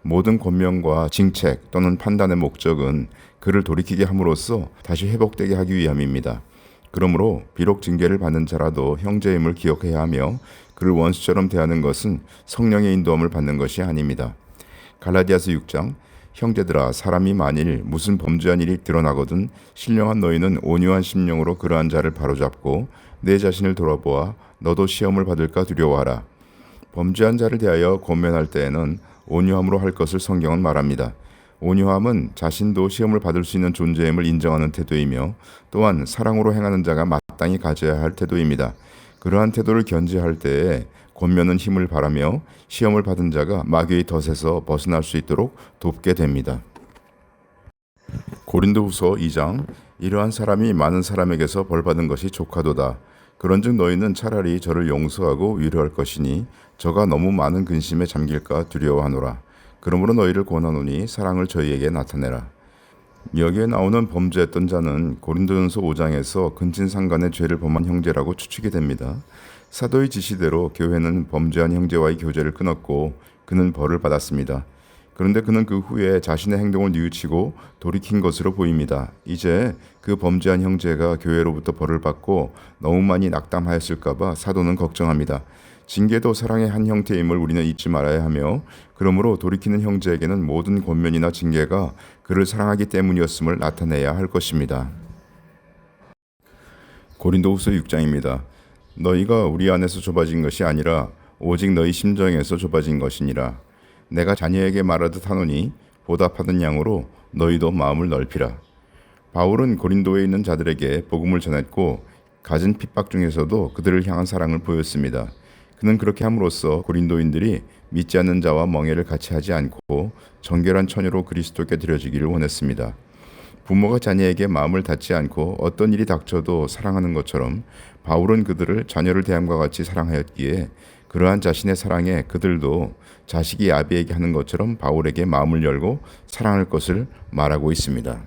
모든 권면과 징책 또는 판단의 목적은 그를 돌이키게 함으로써 다시 회복되게 하기 위함입니다. 그러므로 비록 징계를 받는 자라도 형제임을 기억해야 하며 그를 원수처럼 대하는 것은 성령의 인도함을 받는 것이 아닙니다. 갈라디아서 6장 형제들아 사람이 만일 무슨 범죄한 일이 드러나거든 신령한 너희는 온유한 심령으로 그러한 자를 바로잡고 내 자신을 돌아보아 너도 시험을 받을까 두려워하라. 범죄한 자를 대하여 권면할 때에는 온유함으로 할 것을 성경은 말합니다. 온유함은 자신도 시험을 받을 수 있는 존재임을 인정하는 태도이며 또한 사랑으로 행하는 자가 마땅히 가져야 할 태도입니다. 그러한 태도를 견지할 때에 권면은 힘을 바라며 시험을 받은 자가 마귀의 덫에서 벗어날 수 있도록 돕게 됩니다. 고린도후서 2장 이러한 사람이 많은 사람에게서 벌받은 것이 족하도다. 그런즉 너희는 차라리 저를 용서하고 위로할 것이니 저가 너무 많은 근심에 잠길까 두려워하노라. 그러므로 너희를 권하노니 사랑을 저희에게 나타내라. 여기에 나오는 범죄했던 자는 고린도전서 5장에서 근친상간의 죄를 범한 형제라고 추측이 됩니다. 사도의 지시대로 교회는 범죄한 형제와의 교제를 끊었고 그는 벌을 받았습니다. 그런데 그는 그 후에 자신의 행동을 뉘우치고 돌이킨 것으로 보입니다. 이제 그 범죄한 형제가 교회로부터 벌을 받고 너무 많이 낙담하였을까 봐 사도는 걱정합니다. 징계도 사랑의 한 형태임을 우리는 잊지 말아야 하며 그러므로 돌이키는 형제에게는 모든 권면이나 징계가 그를 사랑하기 때문이었음을 나타내야 할 것입니다. 고린도후서 6장입니다. 너희가 우리 안에서 좁아진 것이 아니라 오직 너희 심정에서 좁아진 것이니라. 내가 자녀에게 말하듯 하노니 보답하던 양으로 너희도 마음을 넓히라. 바울은 고린도에 있는 자들에게 복음을 전했고 갖은 핍박 중에서도 그들을 향한 사랑을 보였습니다. 그는 그렇게 함으로써 고린도인들이 믿지 않는 자와 멍해를 같이 하지 않고 정결한 처녀로 그리스도께 드려지기를 원했습니다. 부모가 자녀에게 마음을 닫지 않고 어떤 일이 닥쳐도 사랑하는 것처럼 바울은 그들을 자녀를 대함과 같이 사랑하였기에 그러한 자신의 사랑에 그들도 자식이 아비에게 하는 것처럼 바울에게 마음을 열고 사랑할 것을 말하고 있습니다.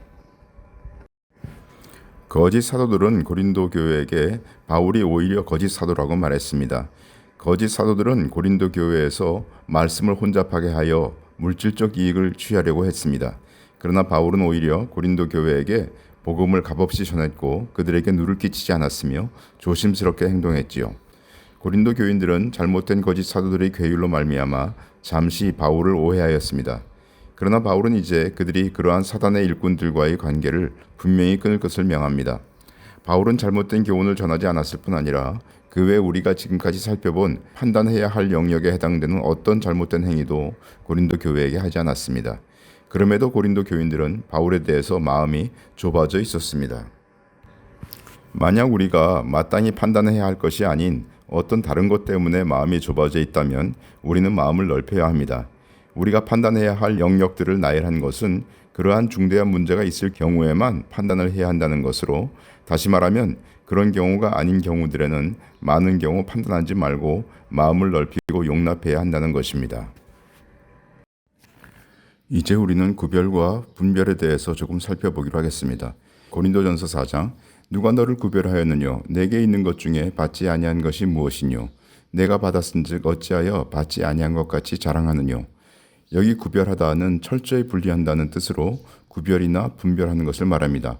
거짓 사도들은 고린도 교회에게 바울이 오히려 거짓 사도라고 말했습니다. 거짓 사도들은 고린도 교회에서 말씀을 혼잡하게 하여 물질적 이익을 취하려고 했습니다. 그러나 바울은 오히려 고린도 교회에게 복음을 값없이 전했고 그들에게 누를 끼치지 않았으며 조심스럽게 행동했지요. 고린도 교인들은 잘못된 거짓 사도들의 괴율로 말미암아 잠시 바울을 오해하였습니다. 그러나 바울은 이제 그들이 그러한 사단의 일꾼들과의 관계를 분명히 끊을 것을 명합니다. 바울은 잘못된 교훈을 전하지 않았을 뿐 아니라 그 외 우리가 지금까지 살펴본 판단해야 할 영역에 해당되는 어떤 잘못된 행위도 고린도 교회에게 하지 않았습니다. 그럼에도 고린도 교인들은 바울에 대해서 마음이 좁아져 있었습니다. 만약 우리가 마땅히 판단해야 할 것이 아닌 어떤 다른 것 때문에 마음이 좁아져 있다면 우리는 마음을 넓혀야 합니다. 우리가 판단해야 할 영역들을 나열한 것은 그러한 중대한 문제가 있을 경우에만 판단을 해야 한다는 것으로, 다시 말하면 그런 경우가 아닌 경우들에는 많은 경우 판단하지 말고 마음을 넓히고 용납해야 한다는 것입니다. 이제 우리는 구별과 분별에 대해서 조금 살펴보기로 하겠습니다. 고린도전서 4장, 누가 너를 구별하였느뇨? 내게 있는 것 중에 받지 아니한 것이 무엇이뇨? 내가 받았은즉 어찌하여 받지 아니한 것 같이 자랑하느뇨? 여기 구별하다는 철저히 분리한다는 뜻으로 구별이나 분별하는 것을 말합니다.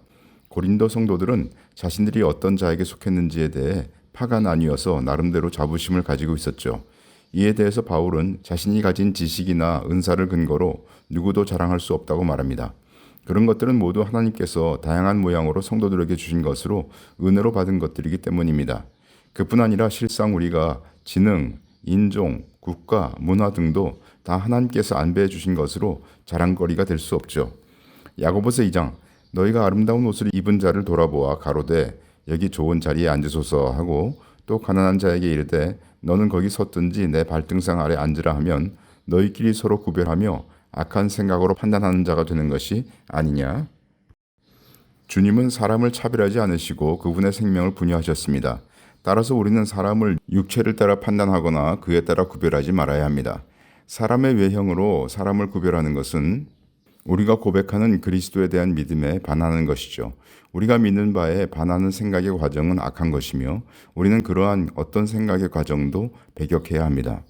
고린도 성도들은 자신들이 어떤 자에게 속했는지에 대해 파가 나뉘어서 나름대로 자부심을 가지고 있었죠. 이에 대해서 바울은 자신이 가진 지식이나 은사를 근거로 누구도 자랑할 수 없다고 말합니다. 그런 것들은 모두 하나님께서 다양한 모양으로 성도들에게 주신 것으로 은혜로 받은 것들이기 때문입니다. 그뿐 아니라 실상 우리가 지능, 인종, 국가, 문화 등도 다 하나님께서 안배해 주신 것으로 자랑거리가 될 수 없죠. 야고보서 2장, 너희가 아름다운 옷을 입은 자를 돌아보아 가로되 여기 좋은 자리에 앉으소서 하고 또 가난한 자에게 이르되 너는 거기 섰든지 내 발등상 아래 앉으라 하면 너희끼리 서로 구별하며 악한 생각으로 판단하는 자가 되는 것이 아니냐? 주님은 사람을 차별하지 않으시고 그분의 생명을 분유하셨습니다. 따라서 우리는 사람을 육체를 따라 판단하거나 그에 따라 구별하지 말아야 합니다. 사람의 외형으로 사람을 구별하는 것은 우리가 고백하는 그리스도에 대한 믿음에 반하는 것이죠. 우리가 믿는 바에 반하는 생각의 과정은 악한 것이며 우리는 그러한 어떤 생각의 과정도 배격해야 합니다.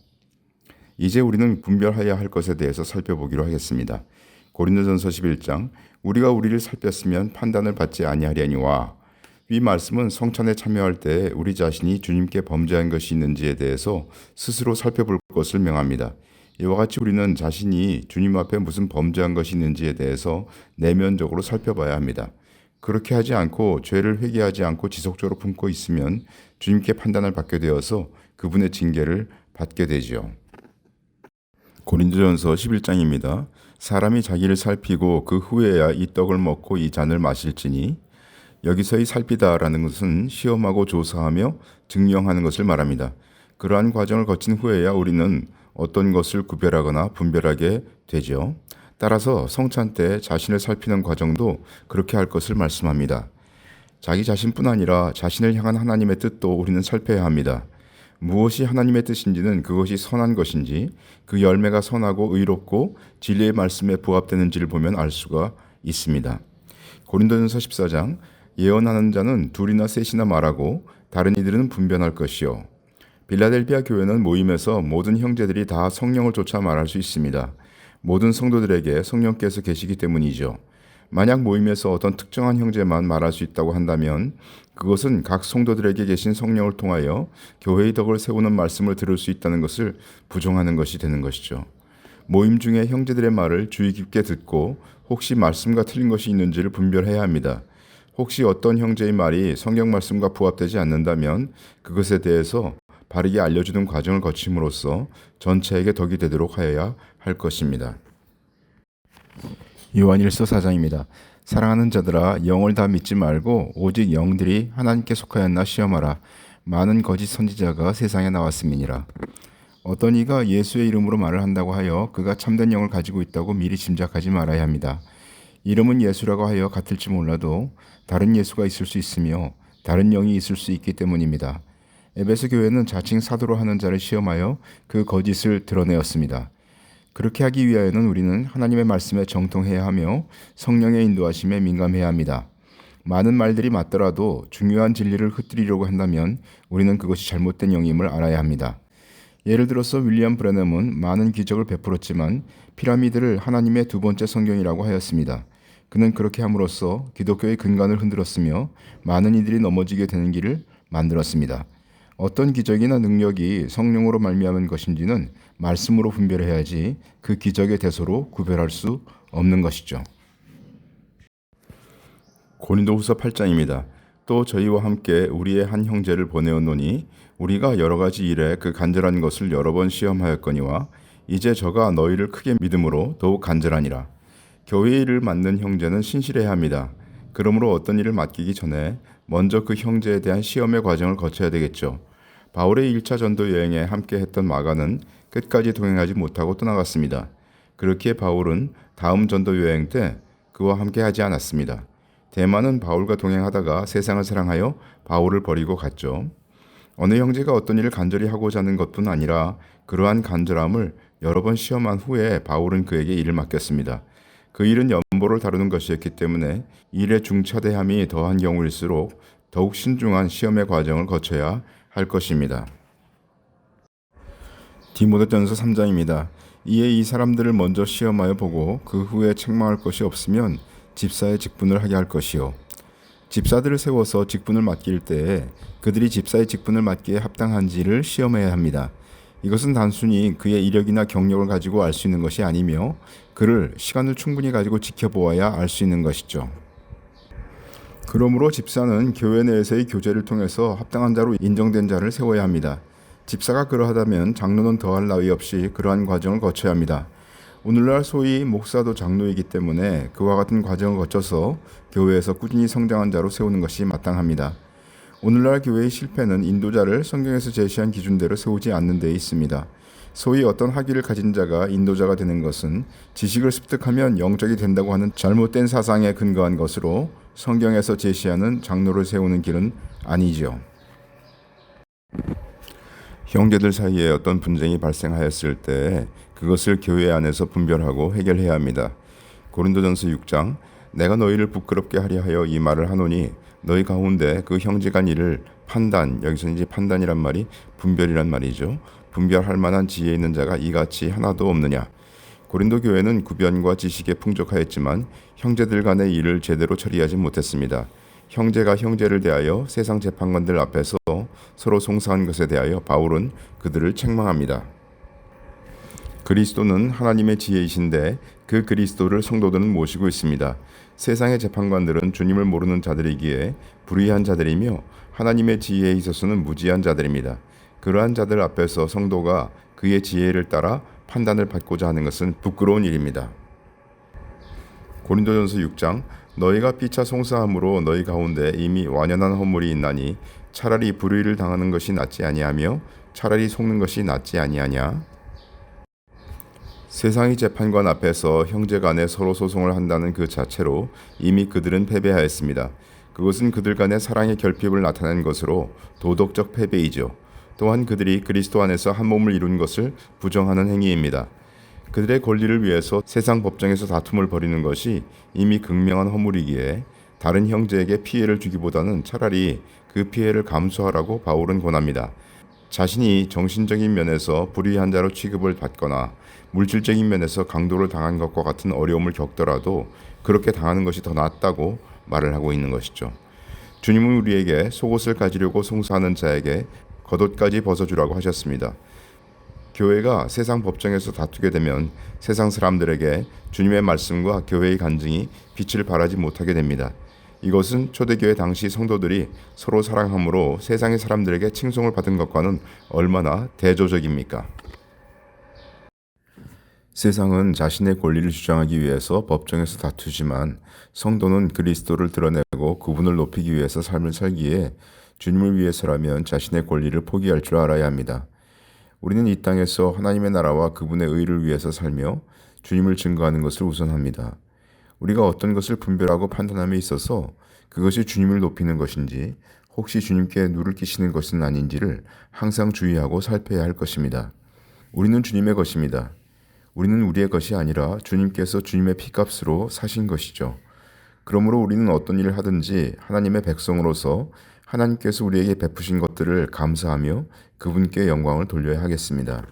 이제 우리는 분별해야 할 것에 대해서 살펴보기로 하겠습니다. 고린도전서 11장, 우리가 우리를 살폈으면 판단을 받지 아니하려니와, 이 말씀은 성찬에 참여할 때 우리 자신이 주님께 범죄한 것이 있는지에 대해서 스스로 살펴볼 것을 명합니다. 이와 같이 우리는 자신이 주님 앞에 무슨 범죄한 것이 있는지에 대해서 내면적으로 살펴봐야 합니다. 그렇게 하지 않고 죄를 회개하지 않고 지속적으로 품고 있으면 주님께 판단을 받게 되어서 그분의 징계를 받게 되지요. 고린도전서 11장입니다. 사람이 자기를 살피고 그 후에야 이 떡을 먹고 이 잔을 마실지니, 여기서의 살피다라는 것은 시험하고 조사하며 증명하는 것을 말합니다. 그러한 과정을 거친 후에야 우리는 어떤 것을 구별하거나 분별하게 되죠. 따라서 성찬 때 자신을 살피는 과정도 그렇게 할 것을 말씀합니다. 자기 자신뿐 아니라 자신을 향한 하나님의 뜻도 우리는 살펴야 합니다. 무엇이 하나님의 뜻인지는 그것이 선한 것인지, 그 열매가 선하고 의롭고 진리의 말씀에 부합되는지를 보면 알 수가 있습니다. 고린도전서 14장, 예언하는 자는 둘이나 셋이나 말하고 다른 이들은 분변할 것이요. 빌라델비아 교회는 모임에서 모든 형제들이 다 성령을 쫓아 말할 수 있습니다. 모든 성도들에게 성령께서 계시기 때문이죠. 만약 모임에서 어떤 특정한 형제만 말할 수 있다고 한다면 그것은 각 성도들에게 계신 성령을 통하여 교회의 덕을 세우는 말씀을 들을 수 있다는 것을 부정하는 것이 되는 것이죠. 모임 중에 형제들의 말을 주의 깊게 듣고 혹시 말씀과 틀린 것이 있는지를 분별해야 합니다. 혹시 어떤 형제의 말이 성경 말씀과 부합되지 않는다면 그것에 대해서 바르게 알려주는 과정을 거침으로써 전체에게 덕이 되도록 하여야 할 것입니다. 요한일서 4장입니다. 사랑하는 자들아, 영을 다 믿지 말고 오직 영들이 하나님께 속하였나 시험하라. 많은 거짓 선지자가 세상에 나왔음이니라. 어떤 이가 예수의 이름으로 말을 한다고 하여 그가 참된 영을 가지고 있다고 미리 짐작하지 말아야 합니다. 이름은 예수라고 하여 같을지 몰라도 다른 예수가 있을 수 있으며 다른 영이 있을 수 있기 때문입니다. 에베소 교회는 자칭 사도로 하는 자를 시험하여 그 거짓을 드러내었습니다. 그렇게 하기 위하여는 우리는 하나님의 말씀에 정통해야 하며 성령의 인도하심에 민감해야 합니다. 많은 말들이 맞더라도 중요한 진리를 흩뜨리려고 한다면 우리는 그것이 잘못된 영임을 알아야 합니다. 예를 들어서 윌리엄 브래넘은 많은 기적을 베풀었지만 피라미드를 하나님의 두 번째 성경이라고 하였습니다. 그는 그렇게 함으로써 기독교의 근간을 흔들었으며 많은 이들이 넘어지게 되는 길을 만들었습니다. 어떤 기적이나 능력이 성령으로 말미암은 것인지는 말씀으로 분별해야지 그 기적의 대소로 구별할 수 없는 것이죠. 고린도후서 8장입니다. 또 저희와 함께 우리의 한 형제를 보내었노니 우리가 여러 가지 일에 그 간절한 것을 여러 번 시험하였거니와 이제 저가 너희를 크게 믿음으로 더욱 간절하니라. 교회의 일을 맡는 형제는 신실해야 합니다. 그러므로 어떤 일을 맡기기 전에 먼저 그 형제에 대한 시험의 과정을 거쳐야 되겠죠. 바울의 1차 전도 여행에 함께 했던 마가는 끝까지 동행하지 못하고 떠나갔습니다. 그렇기에 바울은 다음 전도 여행 때 그와 함께 하지 않았습니다. 데마는 바울과 동행하다가 세상을 사랑하여 바울을 버리고 갔죠. 어느 형제가 어떤 일을 간절히 하고자 하는 것뿐 아니라 그러한 간절함을 여러 번 시험한 후에 바울은 그에게 일을 맡겼습니다. 그 일은 연보를 다루는 것이었기 때문에 일의 중차대함이 더한 경우일수록 더욱 신중한 시험의 과정을 거쳐야 할 것입니다. 디모데전서 3장입니다. 이에 이 사람들을 먼저 시험하여 보고 그 후에 책망할 것이 없으면 집사의 직분을 하게 할 것이요. 집사들을 세워서 직분을 맡길 때에 그들이 집사의 직분을 맡기에 합당한지를 시험해야 합니다. 이것은 단순히 그의 이력이나 경력을 가지고 알 수 있는 것이 아니며 그를 시간을 충분히 가지고 지켜보아야 알 수 있는 것이죠. 그러므로 집사는 교회 내에서의 교제를 통해서 합당한 자로 인정된 자를 세워야 합니다. 집사가 그러하다면 장로는 더할 나위 없이 그러한 과정을 거쳐야 합니다. 오늘날 소위 목사도 장로이기 때문에 그와 같은 과정을 거쳐서 교회에서 꾸준히 성장한 자로 세우는 것이 마땅합니다. 오늘날 교회의 실패는 인도자를 성경에서 제시한 기준대로 세우지 않는 데 있습니다. 소위 어떤 학위를 가진 자가 인도자가 되는 것은 지식을 습득하면 영적이 된다고 하는 잘못된 사상에 근거한 것으로 성경에서 제시하는 장로를 세우는 길은 아니죠. 형제들 사이에 어떤 분쟁이 발생하였을 때 그것을 교회 안에서 분별하고 해결해야 합니다. 고린도전서 6장 내가 너희를 부끄럽게 하려 하여 이 말을 하노니 너희 가운데 그 형제 간 일을 판단, 여기서 이제 판단이란 말이 분별이란 말이죠. 분별할 만한 지혜 있는 자가 이같이 하나도 없느냐. 고린도 교회는 구변과 지식에 풍족하였지만 형제들 간의 일을 제대로 처리하지 못했습니다. 형제가 형제를 대하여 세상 재판관들 앞에서 서로 송사한 것에 대하여 바울은 그들을 책망합니다. 그리스도는 하나님의 지혜이신데 그 그리스도를 성도들은 모시고 있습니다. 세상의 재판관들은 주님을 모르는 자들이기에 불의한 자들이며 하나님의 지혜에 있어서는 무지한 자들입니다. 그러한 자들 앞에서 성도가 그의 지혜를 따라 판단을 받고자 하는 것은 부끄러운 일입니다. 고린도전서 6장 너희가 피차 송사함으로 너희 가운데 이미 완연한 허물이 있나니 차라리 불의를 당하는 것이 낫지 아니하며 차라리 속는 것이 낫지 아니하냐. 세상의 재판관 앞에서 형제간에 서로 소송을 한다는 그 자체로 이미 그들은 패배하였습니다. 그것은 그들 간의 사랑의 결핍을 나타낸 것으로 도덕적 패배이죠. 또한 그들이 그리스도 안에서 한 몸을 이룬 것을 부정하는 행위입니다. 그들의 권리를 위해서 세상 법정에서 다툼을 벌이는 것이 이미 극명한 허물이기에 다른 형제에게 피해를 주기보다는 차라리 그 피해를 감수하라고 바울은 권합니다. 자신이 정신적인 면에서 불의한 자로 취급을 받거나 물질적인 면에서 강도를 당한 것과 같은 어려움을 겪더라도 그렇게 당하는 것이 더 낫다고 말을 하고 있는 것이죠. 주님은 우리에게 속옷을 가지려고 송사하는 자에게 겉옷까지 벗어주라고 하셨습니다. 교회가 세상 법정에서 다투게 되면 세상 사람들에게 주님의 말씀과 교회의 간증이 빛을 발하지 못하게 됩니다. 이것은 초대교회 당시 성도들이 서로 사랑함으로 세상의 사람들에게 칭송을 받은 것과는 얼마나 대조적입니까? 세상은 자신의 권리를 주장하기 위해서 법정에서 다투지만 성도는 그리스도를 드러내고 그분을 높이기 위해서 삶을 살기에 주님을 위해서라면 자신의 권리를 포기할 줄 알아야 합니다. 우리는 이 땅에서 하나님의 나라와 그분의 의를 위해서 살며 주님을 증거하는 것을 우선합니다. 우리가 어떤 것을 분별하고 판단함에 있어서 그것이 주님을 높이는 것인지 혹시 주님께 누를 끼치는 것은 아닌지를 항상 주의하고 살펴야 할 것입니다. 우리는 주님의 것입니다. 우리는 우리의 것이 아니라 주님께서 주님의 피값으로 사신 것이죠. 그러므로 우리는 어떤 일을 하든지 하나님의 백성으로서 하나님께서 우리에게 베푸신 것들을 감사하며 그분께 영광을 돌려야 하겠습니다.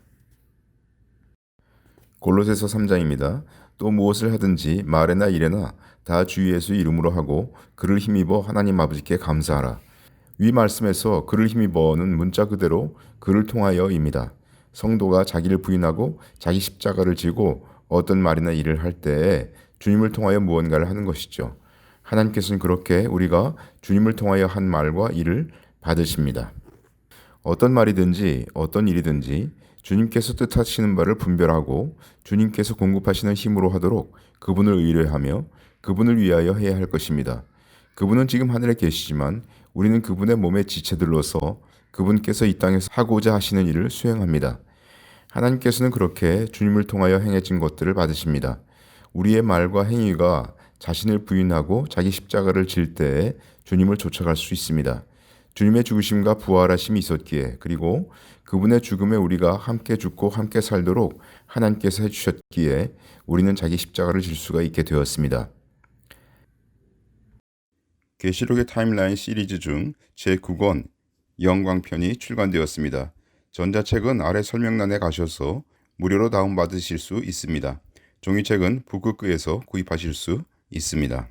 골로새서 3장입니다. 또 무엇을 하든지 말에나 일에나 다 주 예수 이름으로 하고 그를 힘입어 하나님 아버지께 감사하라. 위 말씀에서 그를 힘입어는 문자 그대로 그를 통하여입니다. 성도가 자기를 부인하고 자기 십자가를 지고 어떤 말이나 일을 할 때에 주님을 통하여 무언가를 하는 것이죠. 하나님께서는 그렇게 우리가 주님을 통하여 한 말과 일을 받으십니다. 어떤 말이든지 어떤 일이든지 주님께서 뜻하시는 바를 분별하고 주님께서 공급하시는 힘으로 하도록 그분을 의뢰하며 그분을 위하여 해야 할 것입니다. 그분은 지금 하늘에 계시지만 우리는 그분의 몸의 지체들로서 그분께서 이 땅에서 하고자 하시는 일을 수행합니다. 하나님께서는 그렇게 주님을 통하여 행해진 것들을 받으십니다. 우리의 말과 행위가 자신을 부인하고 자기 십자가를 질 때에 주님을 쫓아갈 수 있습니다. 주님의 죽으심과 부활하심이 있었기에 그리고 그분의 죽음에 우리가 함께 죽고 함께 살도록 하나님께서 해주셨기에 우리는 자기 십자가를 질 수가 있게 되었습니다. 계시록의 타임라인 시리즈 중 제9권 영광편이 출간되었습니다. 전자책은 아래 설명란에 가셔서 무료로 다운받으실 수 있습니다. 종이책은 북극교에서 구입하실 수 있습니다.